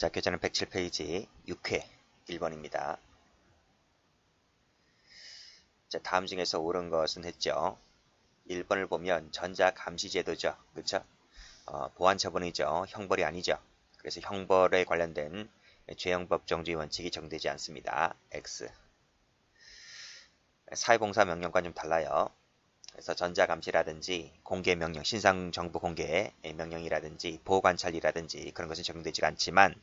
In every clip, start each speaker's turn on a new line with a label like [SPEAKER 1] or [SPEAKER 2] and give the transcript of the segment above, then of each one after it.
[SPEAKER 1] 자, 교재는 107페이지 6회 1번입니다. 자, 다음 중에서 옳은 것은 했죠. 1번을 보면 전자감시제도죠. 그렇죠? 보안처분이죠. 형벌이 아니죠. 그래서 형벌에 관련된 죄형법정주의 원칙이 적용되지 않습니다. X. 사회봉사 명령과는 좀 달라요. 그래서 전자감시라든지 공개명령, 신상정보 공개 명령이라든지 보호관찰이라든지 그런 것은 적용되지 않지만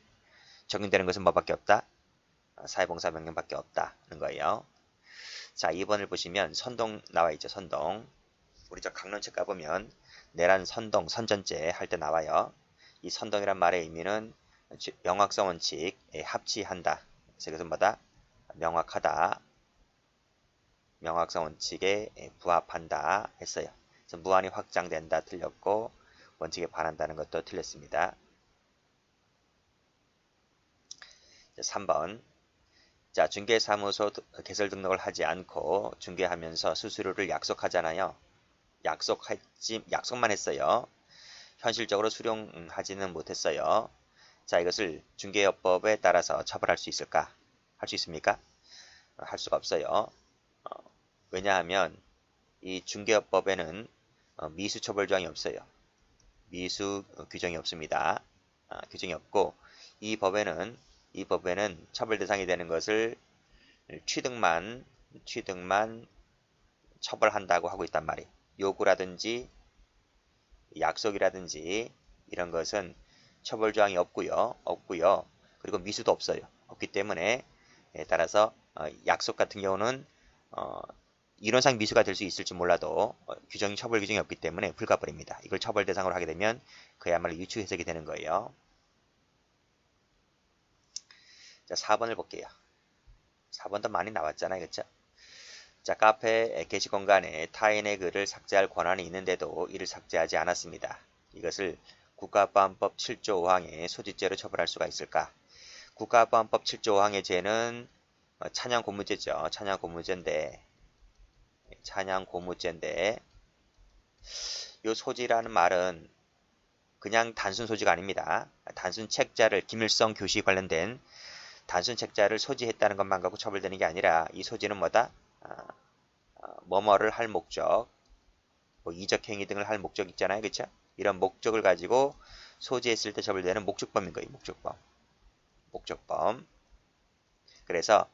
[SPEAKER 1] 적용되는 것은 뭐밖에 없다? 사회봉사 명령밖에 없다는 거예요. 자, 2번을 보시면 선동 나와 있죠. 선동. 우리 저 강론책 가보면 내란 선동, 선전죄 할 때 나와요. 이 선동이란 말의 의미는 명확성 원칙에 합치한다. 그래서 이것은 뭐다? 명확하다. 명확성 원칙에 부합한다 했어요. 그래서 무한히 확장된다 틀렸고 원칙에 반한다는 것도 틀렸습니다. 3번. 자, 중개사무소 개설 등록을 하지 않고 중개하면서 수수료를 약속하잖아요. 약속만 했어요. 현실적으로 수령하지는 못했어요. 자, 이것을 중개업법에 따라서 처벌할 수 있을까? 할 수 있습니까? 할 수가 없어요. 왜냐하면 이 중개업법에는 미수 처벌 조항이 없어요. 미수 규정이 없습니다. 규정이 없고 이 법에는 처벌 대상이 되는 것을 취득만 처벌한다고 하고 있단 말이에요. 요구라든지 약속이라든지 이런 것은 처벌 조항이 없고요. 그리고 미수도 없어요. 없기 때문에 따라서 약속 같은 경우는 이론상 미수가 될 수 있을지 몰라도 처벌 규정이 없기 때문에 불가버립니다. 이걸 처벌 대상으로 하게 되면 그야말로 유추 해석이 되는 거예요. 자, 4번을 볼게요. 4번도 많이 나왔잖아요. 그렇죠? 자, 카페 게시 공간에 타인의 글을 삭제할 권한이 있는데도 이를 삭제하지 않았습니다. 이것을 국가보안법 7조 5항의 소지죄로 처벌할 수가 있을까? 국가보안법 7조 5항의 죄는 찬양 고무죄죠. 찬양 고무죄인데 이 소지라는 말은 그냥 단순 소지가 아닙니다. 단순 책자를 김일성 교시 관련된 단순 책자를 소지했다는 것만 갖고 처벌되는 게 아니라 이 소지는 뭐다? 뭐뭐를 할 목적, 이적 행위 등을 할 목적 있잖아요. 그렇죠? 이런 목적을 가지고 소지했을 때 처벌되는 목적범인 거예요. 목적범. 그래서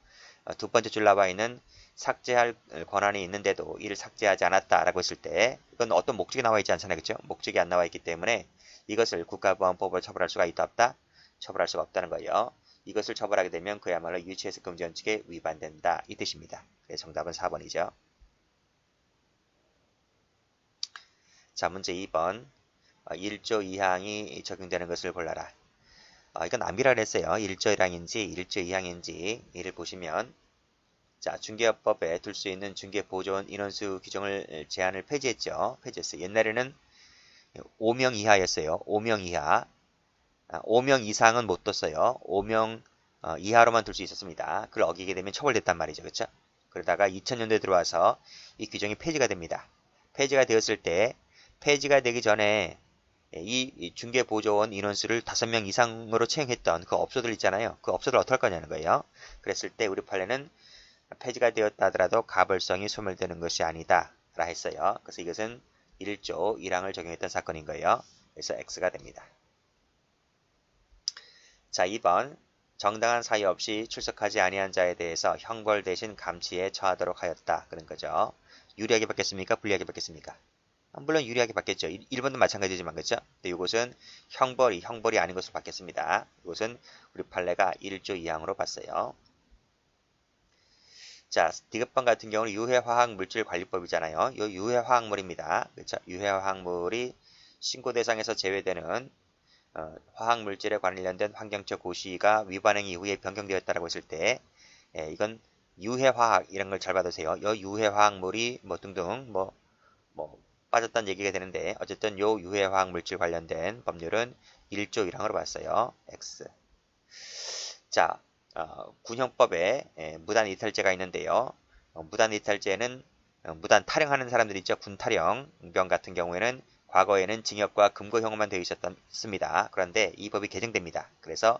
[SPEAKER 1] 두 번째 줄 나와 있는 삭제할 권한이 있는데도 이를 삭제하지 않았다라고 했을 때 이건 어떤 목적이 나와 있지 않잖아요. 그렇죠? 목적이 안 나와 있기 때문에 이것을 국가보안법으로 처벌할 수가 있다 없다? 처벌할 수가 없다는 거예요. 이것을 처벌하게 되면 그야말로 유치해석 금지 원칙에 위반된다 이 뜻입니다. 그래서 정답은 4번이죠. 자, 문제 2번. 1조 2항이 적용되는 것을 골라라. 이건 암기라 했어요. 1조 1항인지 1조 2항인지 이를 보시면 자, 중개업법에 둘 수 있는 중개보조원 인원수 규정을 제한을 폐지했죠. 옛날에는 5명 이하였어요. 5명 이하. 5명 이상은 못 뒀어요. 5명 이하로만 둘 수 있었습니다. 그걸 어기게 되면 처벌됐단 말이죠. 그렇죠? 그러다가 2000년도에 들어와서 이 규정이 폐지가 됩니다. 폐지가 되었을 때 폐지가 되기 전에 이 중개보조원 인원수를 5명 이상으로 채용했던 그 업소들 있잖아요. 그 업소들 어떡할 거냐는 거예요. 그랬을 때 우리 판례는 폐지가 되었다 하더라도 가벌성이 소멸되는 것이 아니다 라 했어요. 그래서 이것은 1조 1항을 적용했던 사건인 거예요. 그래서 X가 됩니다. 자, 2번. 정당한 사유 없이 출석하지 아니한 자에 대해서 형벌 대신 감치에 처하도록 하였다. 그런 거죠. 유리하게 받겠습니까? 불리하게 받겠습니까? 물론 유리하게 받겠죠. 1번도 마찬가지지만 그렇죠? 근데 이것은 형벌이 아닌 것으로 받겠습니다. 이것은 우리 판례가 1조 2항으로 봤어요. 자, 디귿번 같은 경우는 유해화학물질관리법이잖아요. 이 유해화학물입니다. 그렇죠? 유해화학물이 신고 대상에서 제외되는 화학물질에 관련된 환경적 고시가 위반행 이후에 변경되었다고 했을 때 이건 유해화학 이런 걸 잘 받으세요. 이 유해화학물이 등등 빠졌다는 얘기가 되는데 어쨌든 요 유해화학물질 관련된 법률은 1조 1항으로 봤어요. X. 자, 군형법에 무단 이탈죄가 있는데요. 무단 이탈죄는 무단 탈영하는 사람들 있죠. 군 탈영병 같은 경우에는 과거에는 징역과 금고형만 되어 있었습니다. 그런데 이 법이 개정됩니다. 그래서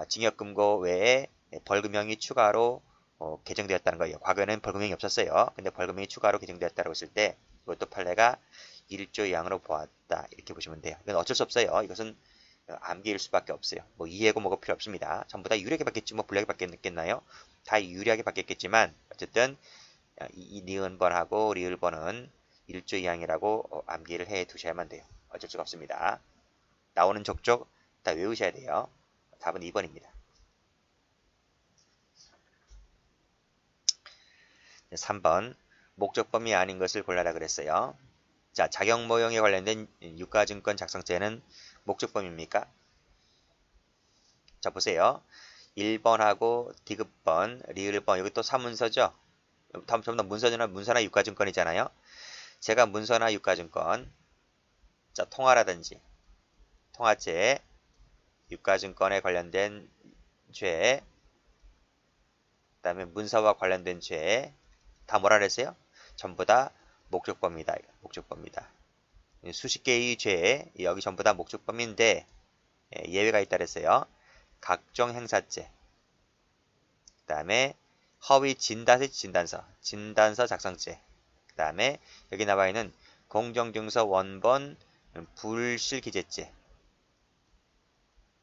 [SPEAKER 1] 징역금고 외에 벌금형이 추가로 개정되었다는 거예요. 과거에는 벌금형이 없었어요. 근데 벌금형이 추가로 개정되었다고 했을 때 이것도 판례가 1조 2항으로 보았다. 이렇게 보시면 돼요. 이건 어쩔 수 없어요. 이것은 암기일 수밖에 없어요. 뭐 이해고 뭐가 필요 없습니다. 전부 다 유리하게 바뀌었지 뭐 불리하게 바뀌었겠나요? 다 유리하게 바뀌었겠지만 어쨌든 이 니은번하고 리을번은 1조 2항이라고 암기를 해 두셔야만 돼요. 어쩔 수가 없습니다. 나오는 족족 다 외우셔야 돼요. 답은 2번입니다. 3번 목적범위 아닌 것을 골라라 그랬어요. 자, 자격 모형에 관련된 유가증권 작성죄는 목적범위입니까? 자, 보세요. 1번하고 디귿번, 리을번, 여기 또 사문서죠? 전부 다 문서나 유가증권이잖아요. 제가 문서나 유가증권, 자, 통화라든지, 통화죄, 유가증권에 관련된 죄, 그 다음에 문서와 관련된 죄, 다 뭐라 그랬어요? 전부 다 목적범위다. 목적범위다. 수십 개의 죄, 여기 전부 다 목적범위인데, 예외가 있다 그랬어요. 각종 행사죄, 그 다음에 허위 진단서 작성죄, 그 다음에 여기 나와 있는 공정증서 원본 불실기재죄,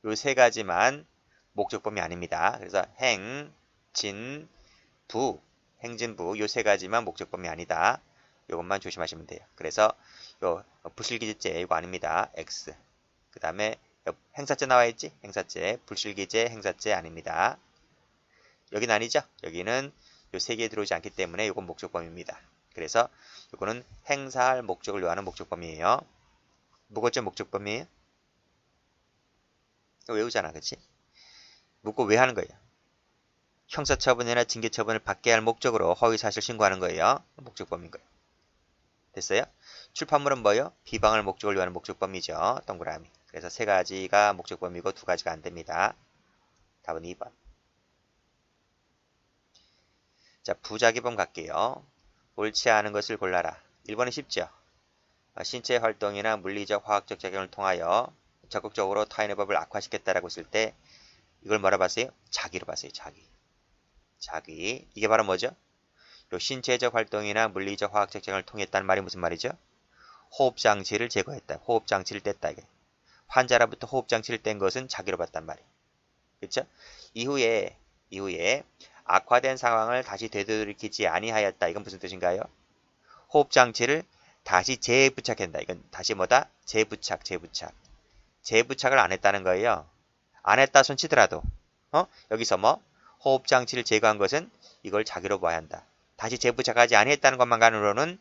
[SPEAKER 1] 요 세 가지만 목적범위 아닙니다. 그래서 행진부 요 세 가지만 목적범위 아니다. 요것만 조심하시면 돼요. 그래서 요 불실기재죄 이거 아닙니다. X. 그 다음에 행사죄 나와 있지? 행사죄, 불실기재 행사죄 아닙니다. 여기는 아니죠? 여기는 요 세 개 들어오지 않기 때문에 이건 목적범위입니다. 그래서 이거는 행사할 목적을 요하는 목적범위예요. 무고죄 목적범위예요? 이거 외우잖아, 그치? 묻고 왜 하는 거예요? 형사처분이나 징계처분을 받게 할 목적으로 허위사실 신고하는 거예요. 목적범위인 거예요. 됐어요? 출판물은 뭐예요? 비방할 목적을 요하는 목적범위죠. 동그라미. 그래서 세 가지가 목적범위고 두 가지가 안 됩니다. 답은 2번. 자, 부작위범 갈게요. 옳지 않은 것을 골라라. 1번이 쉽죠? 신체 활동이나 물리적, 화학적 작용을 통하여 적극적으로 타인의 법을 악화시켰다라고 했을 때 이걸 뭐라 봤어요? 자기로 봤어요. 자기. 이게 바로 뭐죠? 요 신체적 활동이나 물리적, 화학적 작용을 통했다는 말이 무슨 말이죠? 호흡장치를 제거했다. 호흡장치를 뗐다. 이게. 환자로부터 호흡장치를 뗀 것은 자기로 봤단 말이에요. 그렇죠? 이후에 악화된 상황을 다시 되돌이키지 아니하였다. 이건 무슨 뜻인가요? 호흡장치를 다시 재부착한다. 이건 다시 뭐다? 재부착을 안 했다는 거예요. 안 했다 손 치더라도 여기서 뭐 호흡장치를 제거한 것은 이걸 자기로 봐야 한다. 다시 재부착하지 아니했다는 것만으로는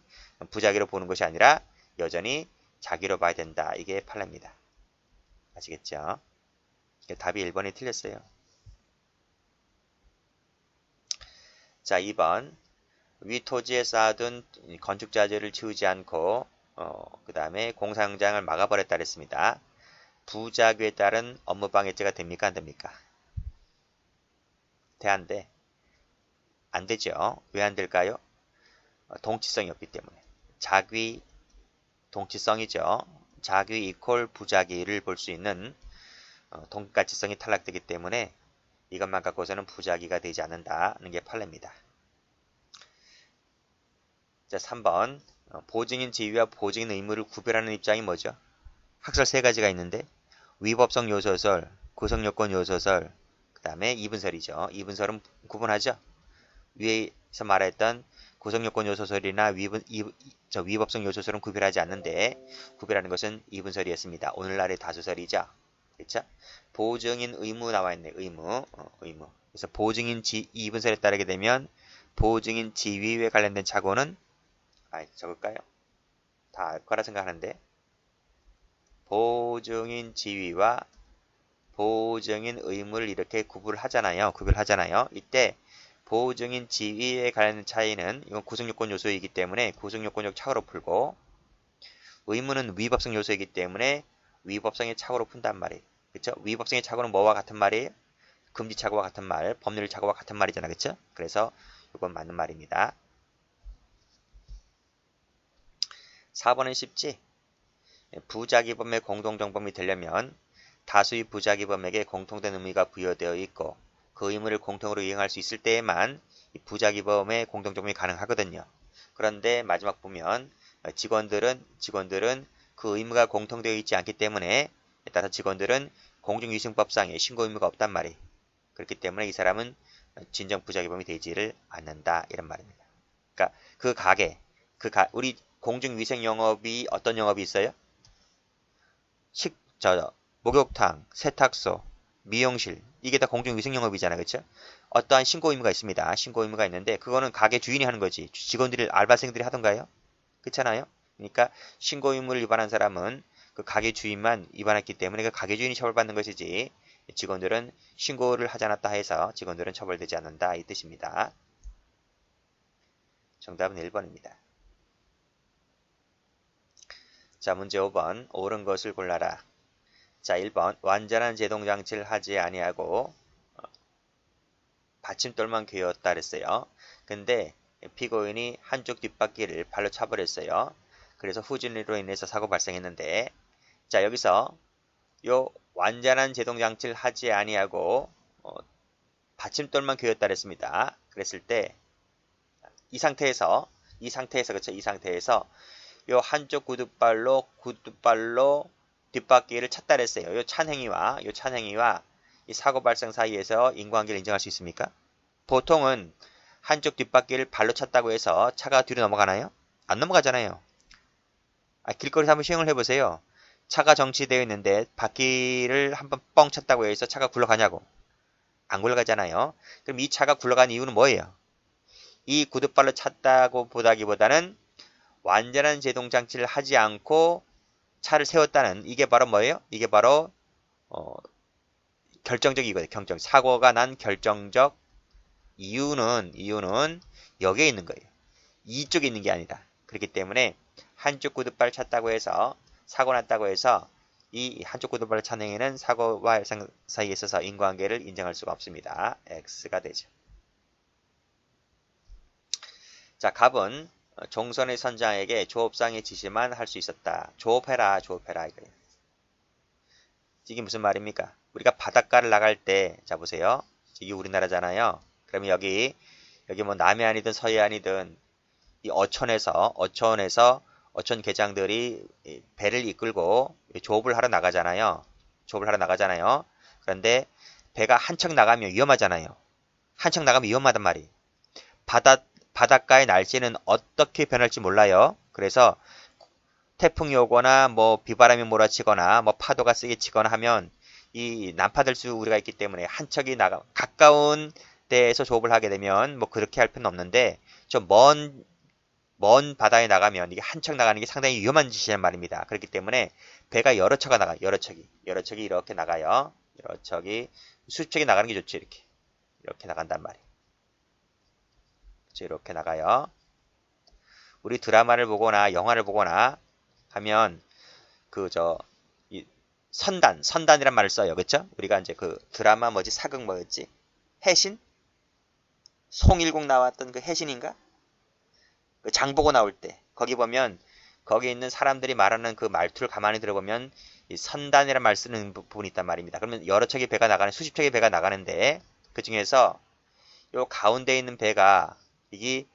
[SPEAKER 1] 부자기로 보는 것이 아니라 여전히 자기로 봐야 된다. 이게 판례입니다. 아시겠죠? 답이 1번이 틀렸어요. 자, 2번. 위 토지에 쌓아둔 건축자재를 치우지 않고 그 다음에 공사 현장을 막아버렸다 그랬습니다. 부작위에 따른 업무방해죄가 됩니까? 안 됩니까? 안 돼. 안 되죠. 왜 안 될까요? 동치성이 없기 때문에. 작위, 동치성이죠. 작위 이퀄 부작위를 볼 수 있는 동가치성이 탈락되기 때문에 이것만 갖고서는 부작위가 되지 않는다는 게 판례입니다. 자, 3번. 보증인 지위와 보증인 의무를 구별하는 입장이 뭐죠? 학설 세 가지가 있는데 위법성 요소설, 구성요건 요소설, 그 다음에 이분설이죠. 이분설은 구분하죠. 위에서 말했던 구성요건 요소설이나 위법성 요소설은 구별하지 않는데 구별하는 것은 이분설이었습니다. 오늘날의 다수설이죠. 그렇죠? 보증인 의무 나와 있네. 의무. 그래서 보증인 이분설에 따르게 되면 보증인 지위에 관련된 착오는 적을까요? 다 알 거라 생각하는데 보증인 지위와 보증인 의무를 이렇게 구별하잖아요. 이때 보증인 지위에 관련된 차이는 이건 구성요건 요소이기 때문에 구성요건적 착오로 풀고 의무는 위법성 요소이기 때문에 위법성의 착오로 푼단 말이에요. 그렇죠? 위법성의 착오는 뭐와 같은 말이에요? 금지 착오와 같은 말, 법률 착오와 같은 말이잖아. 그렇죠? 그래서 이건 맞는 말입니다. 4번은 쉽지? 부작위범의 공동정범이 되려면 다수의 부자기범에게 공통된 의무가 부여되어 있고 그 의무를 공통으로 이행할 수 있을 때에만 이 부자기범의 공동적용이 가능하거든요. 그런데 마지막 보면 직원들은 그 의무가 공통되어 있지 않기 때문에 따라서 직원들은 공중위생법상의 신고 의무가 없단 말이에요. 그렇기 때문에 이 사람은 진정 부자기범이 되지를 않는다 이런 말입니다. 그러니까 우리 공중위생 영업이 어떤 영업이 있어요? 목욕탕, 세탁소, 미용실 이게 다 공중위생 영업이잖아요. 그렇죠? 어떠한 신고 의무가 있습니다. 신고 의무가 있는데 그거는 가게 주인이 하는 거지. 직원들이 알바생들이 하던가요? 그렇잖아요. 그러니까 신고 의무를 위반한 사람은 그 가게 주인만 위반했기 때문에 그 가게 주인이 처벌받는 것이지 직원들은 신고를 하지 않았다 해서 직원들은 처벌되지 않는다 이 뜻입니다. 정답은 1번입니다. 자, 문제 5번. 옳은 것을 골라라. 자, 1번. 완전한 제동장치를 하지 아니하고 받침돌만 괴었다 그랬어요. 근데 피고인이 한쪽 뒷바퀴를 발로 차버렸어요. 그래서 후진으로 인해서 사고 발생했는데 자, 여기서 요 완전한 제동장치를 하지 아니하고 받침돌만 괴었다 그랬습니다. 그랬을 때 이 상태에서 그렇죠? 이 상태에서 요 한쪽 구두발로 뒷바퀴를 찼다 그랬어요. 요 찬행위와 이 사고 발생 사이에서 인과관계를 인정할 수 있습니까? 보통은 한쪽 뒷바퀴를 발로 찼다고 해서 차가 뒤로 넘어가나요? 안 넘어가잖아요. 길거리에서 한번 시행을 해보세요. 차가 정지되어 있는데 바퀴를 한번 뻥 찼다고 해서 차가 굴러가냐고. 안 굴러가잖아요. 그럼 이 차가 굴러간 이유는 뭐예요? 이 구두발로 찼다고 보다기보다는 완전한 제동장치를 하지 않고 차를 세웠다는 이게 바로 뭐예요? 이게 바로 결정적이거든요. 사고가 난 결정적 이유는 여기에 있는 거예요. 이쪽에 있는 게 아니다. 그렇기 때문에 한쪽 구두발을 찼다고 해서 사고 났다고 해서 이 한쪽 구두발을 찬 행위는 사고와 발생 사이에 있어서 인과관계를 인정할 수가 없습니다. X가 되죠. 자, 갑은 종선의 선장에게 조업상의 지시만 할 수 있었다. 조업해라 이거예요. 이게 무슨 말입니까? 우리가 바닷가를 나갈 때, 자 보세요. 이게 우리나라잖아요. 그러면 여기 뭐 남해안이든 서해안이든 이 어촌에서 어촌 계장들이 배를 이끌고 조업을 하러 나가잖아요. 그런데 배가 한척 나가면 위험하잖아요. 한척 나가면 위험하단 말이에요. 바닷가의 날씨는 어떻게 변할지 몰라요. 그래서 태풍이 오거나 뭐 비바람이 몰아치거나 뭐 파도가 세게 치거나 하면 이 난파될 수 우리가 있기 때문에 한 척이 가까운 데에서 조업을 하게 되면 뭐 그렇게 할 필요는 없는데 좀 먼 바다에 나가면 이게 한 척 나가는 게 상당히 위험한 짓이란 말입니다. 그렇기 때문에 배가 여러 척이 이렇게 나가요. 여러 척이 수십 척이 나가는 게 좋죠. 이렇게 나간단 말이에요. 이렇게 나가요. 우리 드라마를 보거나 영화를 보거나 하면 선단이란 말을 써요. 그렇죠? 우리가 이제 그 드라마 사극 뭐였지? 해신? 송일국 나왔던 그 해신인가? 그 장보고 나올 때 거기 보면 거기 있는 사람들이 말하는 그 말투를 가만히 들어보면 이 선단이란 말 쓰는 부분이 있단 말입니다. 그러면 여러 척의 배가 나가는 수십 척의 배가 나가는데 그 중에서 요 가운데 있는 배가 이게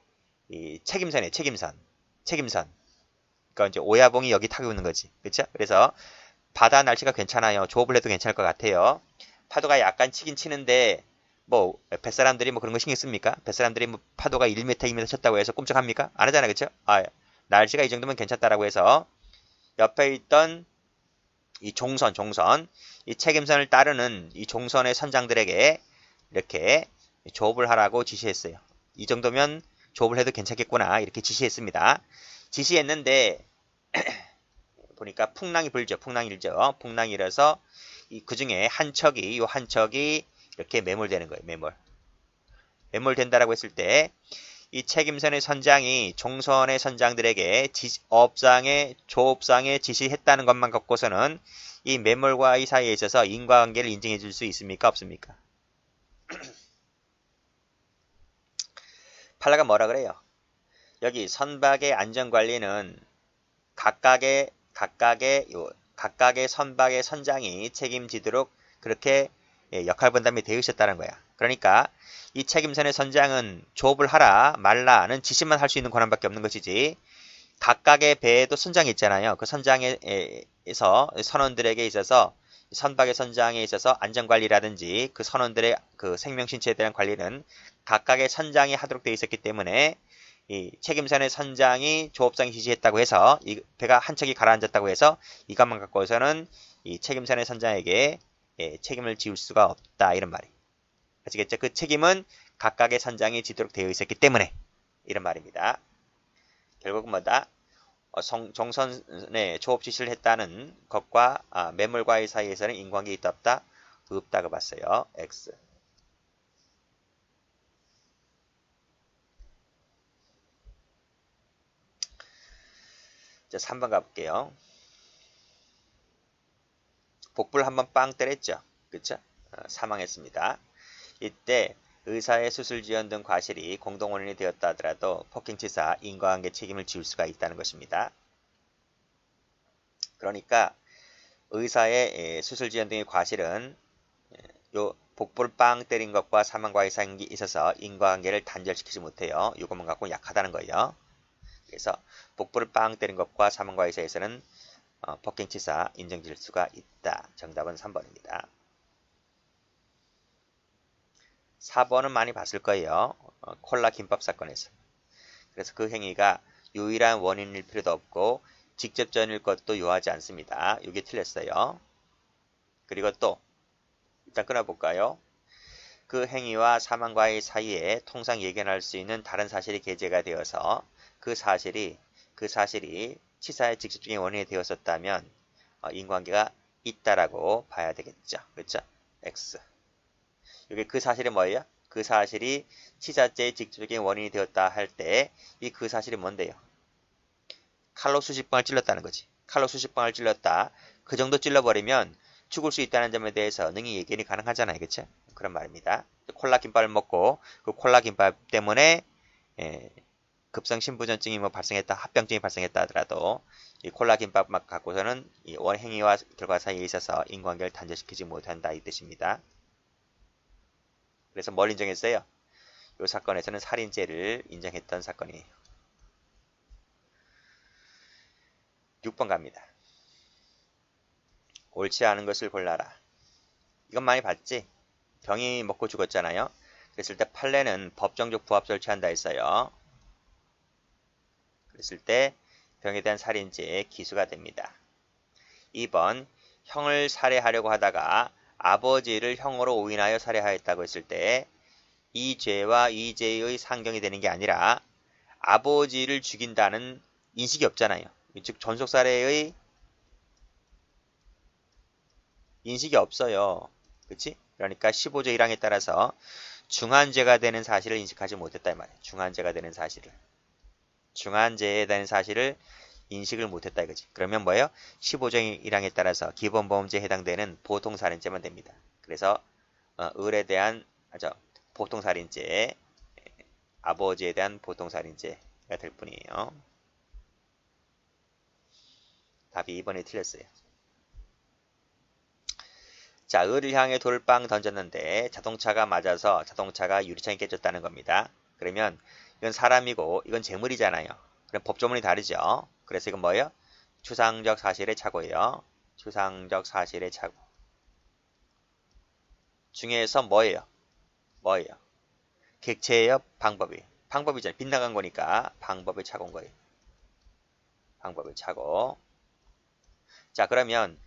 [SPEAKER 1] 이 책임선이에요. 책임선. 그러니까 이제 오야봉이 여기 타고 있는 거지. 그렇죠? 그래서 바다 날씨가 괜찮아요. 조업을 해도 괜찮을 것 같아요. 파도가 약간 치긴 치는데 뭐 뱃사람들이 뭐 그런 거 신경 씁니까? 뱃사람들이 뭐 파도가 1m, 2m 쳤다고 해서 꼼짝합니까? 안 하잖아요. 그렇죠? 날씨가 이 정도면 괜찮다라고 해서 옆에 있던 이 종선, 이 책임선을 따르는 이 종선의 선장들에게 이렇게 조업을 하라고 지시했어요. 이 정도면 조업을 해도 괜찮겠구나 이렇게 지시했습니다. 지시했는데 보니까 풍랑이 불죠. 풍랑이 일어서 그 중에 한 척이 이렇게 매몰되는 거예요. 매몰된다라고 했을 때 이 책임선의 선장이 종선의 선장들에게 조업상에 지시했다는 것만 갖고서는 이 매몰과 이 사이에 있어서 인과관계를 인정해 줄 수 있습니까? 없습니까? 판례가 뭐라 그래요? 여기 선박의 안전관리는 각각의 각각의 선박의 선장이 책임지도록 그렇게 역할 분담이 되어 있었다는 거야. 그러니까 이 책임선의 선장은 조업을 하라 말라는 지시만 할 수 있는 권한밖에 없는 것이지 각각의 배에도 선장이 있잖아요. 그 선장에서 선원들에게 있어서 선박의 선장에 있어서 안전관리라든지 그 선원들의 그 생명신체에 대한 관리는 각각의 선장이 하도록 되어 있었기 때문에 이 책임선의 선장이 조업상이 지시했다고 해서 이 배가 한 척이 가라앉았다고 해서 이것만 갖고서는 이 책임선의 선장에게 책임을 지울 수가 없다 이런 말이. 아시겠죠? 그 책임은 각각의 선장이 지도록 되어 있었기 때문에 이런 말입니다. 결국은 뭐다? 정선의 조업 지시를 했다는 것과 매물과의 사이에서는 인관계 있다 없다? 없다고 봤어요. X. 자, 3번 가볼게요. 복부를 한번 빵 때렸죠. 그쵸? 사망했습니다. 이때 의사의 수술 지연 등 과실이 공동 원인이 되었다 하더라도 폭행치사 인과관계 책임을 지울 수가 있다는 것입니다. 그러니까 의사의 수술 지연 등의 과실은 요 복부를 빵 때린 것과 사망과의 사이에 있어서 인과관계를 단절시키지 못해요. 이것만 갖고 약하다는 거예요. 그래서 복부를 빵 때린 것과 사망과의 사이에서는 폭행치사 인정될 수가 있다. 정답은 3번입니다. 4번은 많이 봤을 거예요. 콜라 김밥 사건에서. 그래서 그 행위가 유일한 원인일 필요도 없고 직접전일 것도 요하지 않습니다. 이게 틀렸어요. 그리고 또 일단 끊어볼까요? 그 행위와 사망과의 사이에 통상 예견할 수 있는 다른 사실이 게재가 되어서 그 사실이 치사의 직접적인 원인이 되었었다면 인과관계가 있다라고 봐야 되겠죠. 그렇죠? X. 여기 그 사실이 뭐예요? 그 사실이 치사죄의 직접적인 원인이 되었다 할 때 이 그 사실이 뭔데요? 칼로 수십 방을 찔렀다는 거지. 칼로 수십 방을 찔렀다. 그 정도 찔러버리면 죽을 수 있다는 점에 대해서 능히 예견이 가능하잖아요. 그쵸? 그런 말입니다. 콜라 김밥을 먹고 그 콜라 김밥 때문에 급성 신부전증이 발생했다, 합병증이 발생했다 하더라도 이 콜라 김밥 맛 갖고서는 이 원행위와 결과 사이에 있어서 인과관계를 단절시키지 못한다 이 뜻입니다. 그래서 뭘 인정했어요? 이 사건에서는 살인죄를 인정했던 사건이에요. 6번 갑니다. 옳지 않은 것을 골라라. 이건 많이 봤지? 병이 먹고 죽었잖아요. 그랬을 때 판례는 법정적 부합 절취한다 했어요. 그랬을 때 병에 대한 살인죄에 기수가 됩니다. 2번 형을 살해하려고 하다가 아버지를 형으로 오인하여 살해하였다고 했을 때 이 죄와 이 죄의 상경이 되는 게 아니라 아버지를 죽인다는 인식이 없잖아요. 즉 전속살해의 인식이 없어요. 그치? 그러니까 15조 1항에 따라서 중한죄가 되는 사실을 인식하지 못했다 이 말이에요. 중한죄가 되는 사실을. 중한죄에 대한 사실을 인식을 못했다 이거지. 그러면 뭐예요? 15조 1항에 따라서 기본보험죄에 해당되는 보통살인죄만 됩니다. 그래서 을에 대한 보통살인죄, 아버지에 대한 보통살인죄가 될 뿐이에요. 답이 2번이 틀렸어요. 자, 을을 향해 돌빵 던졌는데 자동차가 맞아서 자동차가 유리창이 깨졌다는 겁니다. 그러면 이건 사람이고 이건 재물이잖아요. 그럼 법조문이 다르죠. 그래서 이건 뭐예요? 추상적 사실의 착오예요. 추상적 사실의 착오. 중에서 뭐예요? 객체예요? 방법이에요? 방법이잖아요. 빗나간 거니까 방법의 착오인 거예요. 방법의 착오. 자, 그러면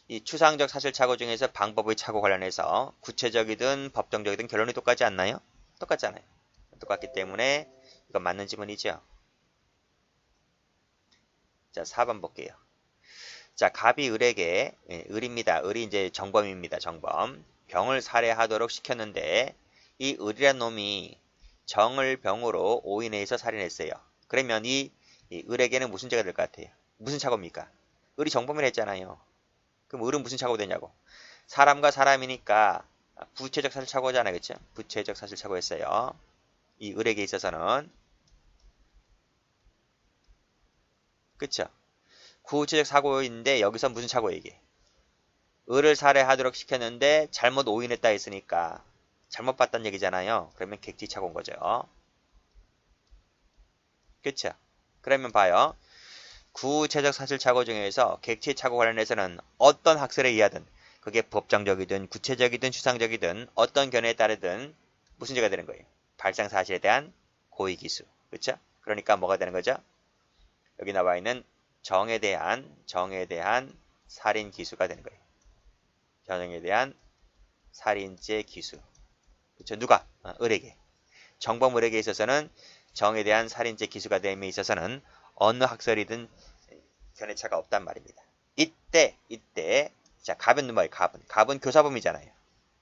[SPEAKER 1] 이 추상적 사실 착오 중에서 방법의 착오 관련해서 구체적이든 법정적이든 결론이 똑같지 않나요? 똑같잖아요. 똑같기 때문에 이건 맞는 지문이죠. 자, 4번 볼게요. 자, 갑이 을에게, 을입니다. 을이 이제 정범입니다. 정범. 병을 살해하도록 시켰는데 이 을이란 놈이 정을 병으로 오인해서 살인했어요. 그러면 이 을에게는 무슨 죄가 될 것 같아요? 무슨 착오입니까? 을이 정범을 했잖아요. 그럼 을은 무슨 착오가 되냐고. 사람과 사람이니까 부채적 사실 착오잖아요. 그쵸? 부채적 사실 착오했어요. 이 을에게 있어서는. 그쵸? 구체적 사고인데 여기서 무슨 착오 얘기해? 을을 살해하도록 시켰는데 잘못 오인했다 했으니까 잘못 봤다는 얘기잖아요. 그러면 객지 착오인 거죠. 그쵸? 그러면 봐요. 구체적 사실 착오 중에서 객지 착오 관련해서는 어떤 학설에 의하든 그게 법정적이든 구체적이든 추상적이든 어떤 견해에 따르든 무슨 죄가 되는 거예요? 발생 사실에 대한 고의기수. 그쵸? 그러니까 뭐가 되는 거죠? 여기 나와 있는 정에 대한 살인 기수가 되는 거예요. 정에 대한 살인죄 기수. 그쵸? 누가? 을에게. 정범을에게 있어서는 정에 대한 살인죄 기수가 됨에 있어서는 어느 학설이든 견해차가 없단 말입니다. 이때 자 갑은 뭐예요? 갑은 교사범이잖아요.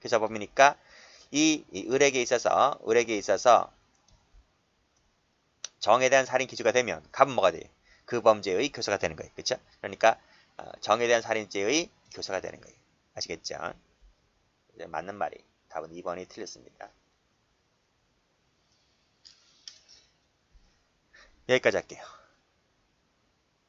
[SPEAKER 1] 교사범이니까 이 을에게 있어서 정에 대한 살인 기수가 되면 갑은 뭐가 돼요? 그 범죄의 교사가 되는 거예요. 그렇죠? 그러니까 정에 대한 살인죄의 교사가 되는 거예요. 아시겠죠? 맞는 말이 답은 2번이 틀렸습니다. 여기까지 할게요.